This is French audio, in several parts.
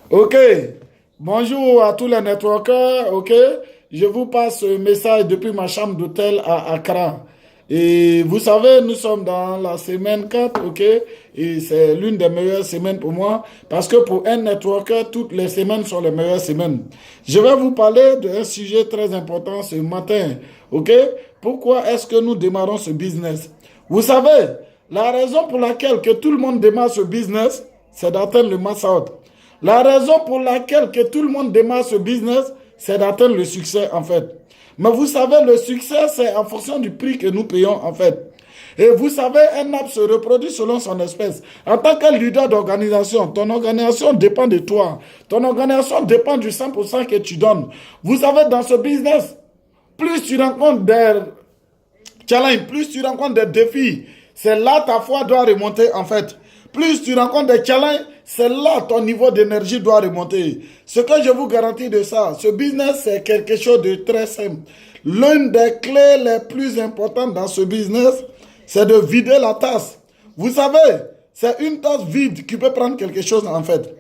Ok. Bonjour à tous les networkers. Ok. Je vous passe ce message depuis ma chambre d'hôtel à Accra. Et vous savez, nous sommes dans la semaine 4, ok? Et c'est l'une des meilleures semaines pour moi parce que pour un networker, toutes les semaines sont les meilleures semaines. Je vais vous parler d'un sujet très important ce matin, ok? Pourquoi est-ce que nous démarrons ce business? Vous savez, la raison pour laquelle que tout le monde démarre ce business, c'est d'atteindre le mass out. La raison pour laquelle que tout le monde démarre ce business, c'est d'atteindre le succès en fait. Mais vous savez, le succès, c'est en fonction du prix que nous payons en fait. Et vous savez, un arbre se reproduit selon son espèce. En tant que leader d'organisation, ton organisation dépend de toi. Ton organisation dépend du 100% que tu donnes. Vous savez, dans ce business, plus tu rencontres des challenges, plus tu rencontres des défis, c'est là ta foi doit remonter en fait. Plus tu rencontres des challenges, c'est là ton niveau d'énergie doit remonter. Ce que je vous garantis de ça, ce business, c'est quelque chose de très simple. L'une des clés les plus importantes dans ce business, c'est de vider la tasse. Vous savez, c'est une tasse vide qui peut prendre quelque chose en fait.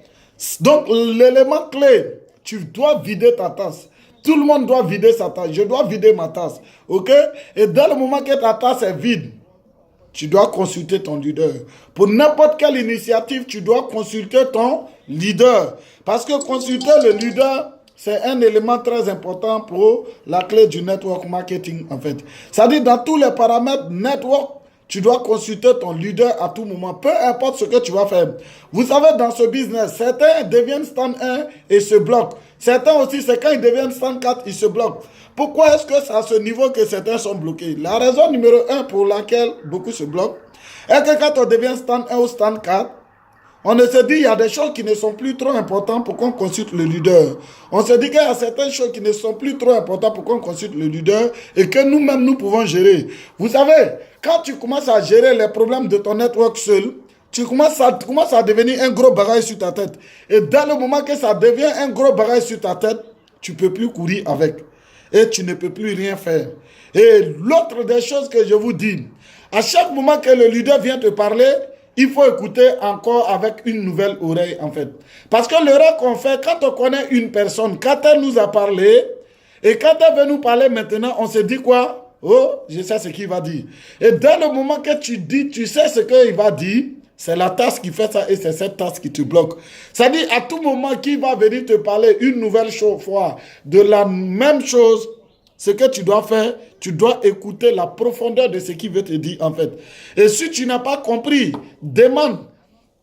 Donc, l'élément clé, tu dois vider ta tasse. Tout le monde doit vider sa tasse. Je dois vider ma tasse. Ok? Et dès le moment que ta tasse est vide, tu dois consulter ton leader. Pour n'importe quelle initiative, tu dois consulter ton leader. Parce que consulter le leader, c'est un élément très important pour la clé du network marketing, en fait. C'est-à-dire, dans tous les paramètres network, tu dois consulter ton leader à tout moment, peu importe ce que tu vas faire. Vous savez, dans ce business, certains deviennent stand 1 et se bloquent. Certains aussi, c'est quand ils deviennent stand 4, ils se bloquent. Pourquoi est-ce que c'est à ce niveau que certains sont bloqués? La raison numéro 1 pour laquelle beaucoup se bloquent est que quand on devient stand 1 ou stand 4, on se dit qu'il y a des choses qui ne sont plus trop importantes pour qu'on consulte le leader. On se dit qu'il y a certaines choses qui ne sont plus trop importantes pour qu'on consulte le leader et que nous-mêmes, nous pouvons gérer. Vous savez, quand tu commences à gérer les problèmes de ton network seul, tu commences à devenir un gros bagage sur ta tête. Et dès le moment que ça devient un gros bagage sur ta tête, tu ne peux plus courir avec. Et tu ne peux plus rien faire. Et l'autre des choses que je vous dis, à chaque moment que le leader vient te parler, il faut écouter encore avec une nouvelle oreille, en fait. Parce que l'erreur qu'on fait, quand on connaît une personne, quand elle nous a parlé, et quand elle veut nous parler maintenant, on se dit quoi? Oh, je sais ce qu'il va dire. Et dès le moment que tu dis, tu sais ce qu'il va dire, c'est la tasse qui fait ça et c'est cette tasse qui te bloque. C'est-à-dire, à tout moment qu'il va venir te parler une nouvelle fois de la même chose, ce que tu dois faire, tu dois écouter la profondeur de ce qu'il veut te dire en fait. Et si tu n'as pas compris, demande.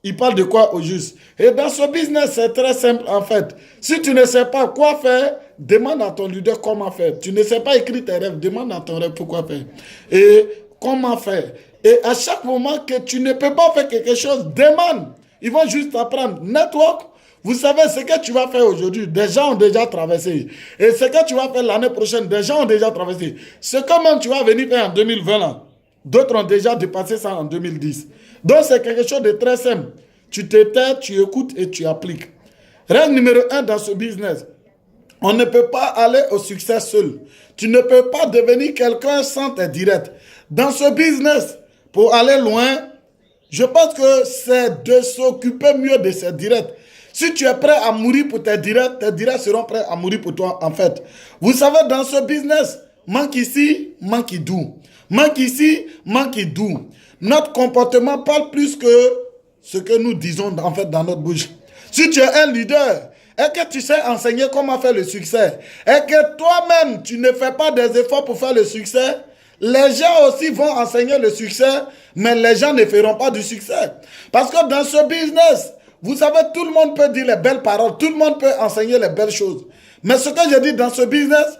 Il parle de quoi au juste? Et dans ce business, c'est très simple en fait. Si tu ne sais pas quoi faire, demande à ton leader comment faire. Tu ne sais pas écrire tes rêves, demande à ton rêve pourquoi faire. Et comment faire. Et à chaque moment que tu ne peux pas faire quelque chose, demande. Ils vont juste apprendre. Network, vous savez ce que tu vas faire aujourd'hui, des gens ont déjà traversé. Et ce que tu vas faire l'année prochaine, des gens ont déjà traversé. Ce que même tu vas venir faire en 2020 là, d'autres ont déjà dépassé ça en 2010. Donc c'est quelque chose de très simple. Tu te tais, tu écoutes et tu appliques. Règle numéro 1 dans ce business. On ne peut pas aller au succès seul. Tu ne peux pas devenir quelqu'un sans tes directs. Dans ce business, pour aller loin, je pense que c'est de s'occuper mieux de ses directs. Si tu es prêt à mourir pour tes directs seront prêts à mourir pour toi en fait. Vous savez, dans ce business, manque ici, manque d'où. Manque ici, manque d'où. Notre comportement parle plus que ce que nous disons en fait dans notre bouche. Si tu es un leader et que tu sais enseigner comment faire le succès et que toi-même tu ne fais pas des efforts pour faire le succès, les gens aussi vont enseigner le succès, mais les gens ne feront pas du succès. Parce que dans ce business, vous savez, tout le monde peut dire les belles paroles, tout le monde peut enseigner les belles choses. Mais ce que je dis dans ce business,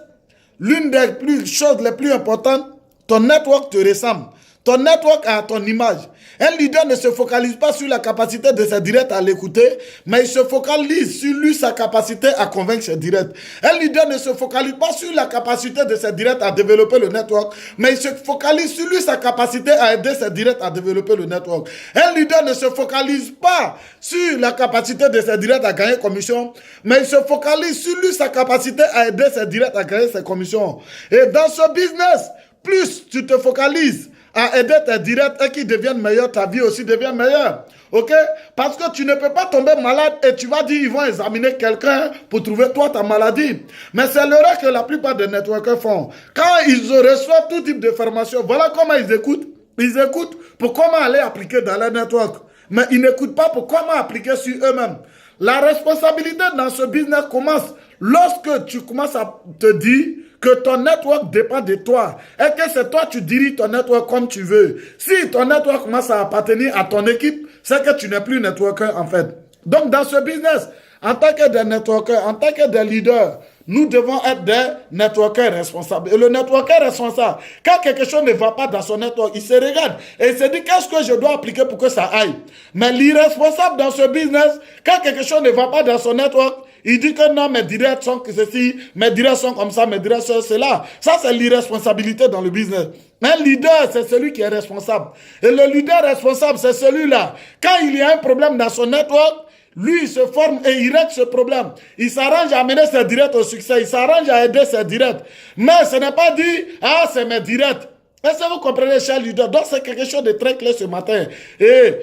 l'une des choses les plus importantes, ton network te ressemble. Ton network a ton image. Un leader ne se focalise pas sur la capacité de ses directs à l'écouter, mais il se focalise sur lui, sa capacité à convaincre ses directs. Un leader ne se focalise pas sur la capacité de ses directs à développer le network, mais il se focalise sur lui, sa capacité à aider ses directs à développer le network. Un leader ne se focalise pas sur la capacité de ses directs à gagner commission, mais il se focalise sur lui, sa capacité à aider ses directs à gagner ses commissions. Et dans ce business, plus tu te focalises à aider tes directs et qu'ils deviennent meilleurs, ta vie aussi devient meilleure. Ok? Parce que tu ne peux pas tomber malade et tu vas dire ils vont examiner quelqu'un pour trouver toi ta maladie. Mais c'est l'erreur que la plupart des networkers font. Quand ils reçoivent tout type de formation, voilà comment ils écoutent. Ils écoutent pour comment aller appliquer dans leur network. Mais ils n'écoutent pas pour comment appliquer sur eux-mêmes. La responsabilité dans ce business commence lorsque tu commences à te dire que ton network dépend de toi et que c'est toi tu diriges ton network comme tu veux. Si ton network commence à appartenir à ton équipe, c'est que tu n'es plus networker en fait. Donc dans ce business, en tant que des networkers, en tant que des leaders, nous devons être des networkers responsables. Et le networker responsable, quand quelque chose ne va pas dans son network, il se regarde et il se dit qu'est-ce que je dois appliquer pour que ça aille. Mais l'irresponsable dans ce business, quand quelque chose ne va pas dans son network, il dit que non, mes directs sont que ceci, mes directs sont comme ça, mes directs sont cela. Ça, c'est l'irresponsabilité dans le business. Un leader, c'est celui qui est responsable. Et le leader responsable, c'est celui-là. Quand il y a un problème dans son network, lui, il se forme et il règle ce problème. Il s'arrange à amener ses directs au succès. Il s'arrange à aider ses directs. Mais ce n'est pas dit, ah, c'est mes directs. Est-ce que vous comprenez, cher leader? Donc, c'est quelque chose de très clair ce matin. Et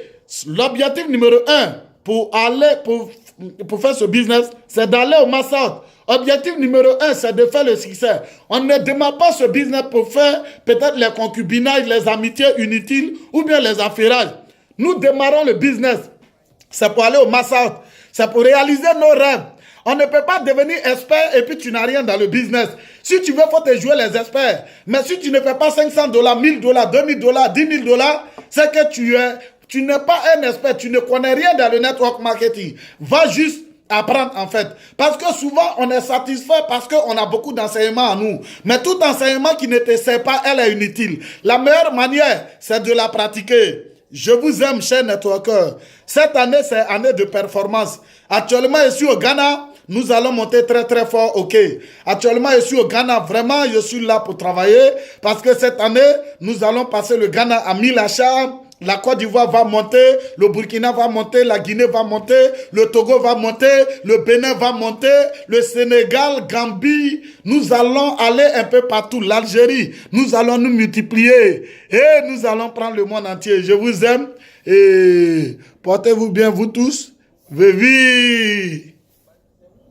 l'objectif numéro 1 pour faire ce business, c'est d'aller au massage. Objectif numéro 1, c'est de faire le succès. On ne démarre pas ce business pour faire peut-être les concubinages, les amitiés inutiles ou bien les affairages. Nous démarrons le business. C'est pour aller au massage. C'est pour réaliser nos rêves. On ne peut pas devenir expert et puis tu n'as rien dans le business. Si tu veux, il faut te jouer les experts. Mais si tu ne fais pas $500, $1000, $2000, $10 000, c'est que tu n'es pas un expert. Tu ne connais rien dans le network marketing. Va juste apprendre en fait. Parce que souvent, on est satisfait parce qu'on a beaucoup d'enseignements à nous. Mais tout enseignement qui ne te sert pas, elle est inutile. La meilleure manière, c'est de la pratiquer. Je vous aime, chers networkers. Cette année, c'est année de performance. Actuellement, je suis au Ghana. Nous allons monter très très fort, ok. Actuellement, je suis au Ghana. Vraiment, je suis là pour travailler. Parce que cette année, nous allons passer le Ghana à 1000 achats. La Côte d'Ivoire va monter, le Burkina va monter, la Guinée va monter, le Togo va monter, le Bénin va monter, le Sénégal, Gambie. Nous allons aller un peu partout, l'Algérie. Nous allons nous multiplier et nous allons prendre le monde entier. Je vous aime et portez-vous bien vous tous. Vivi!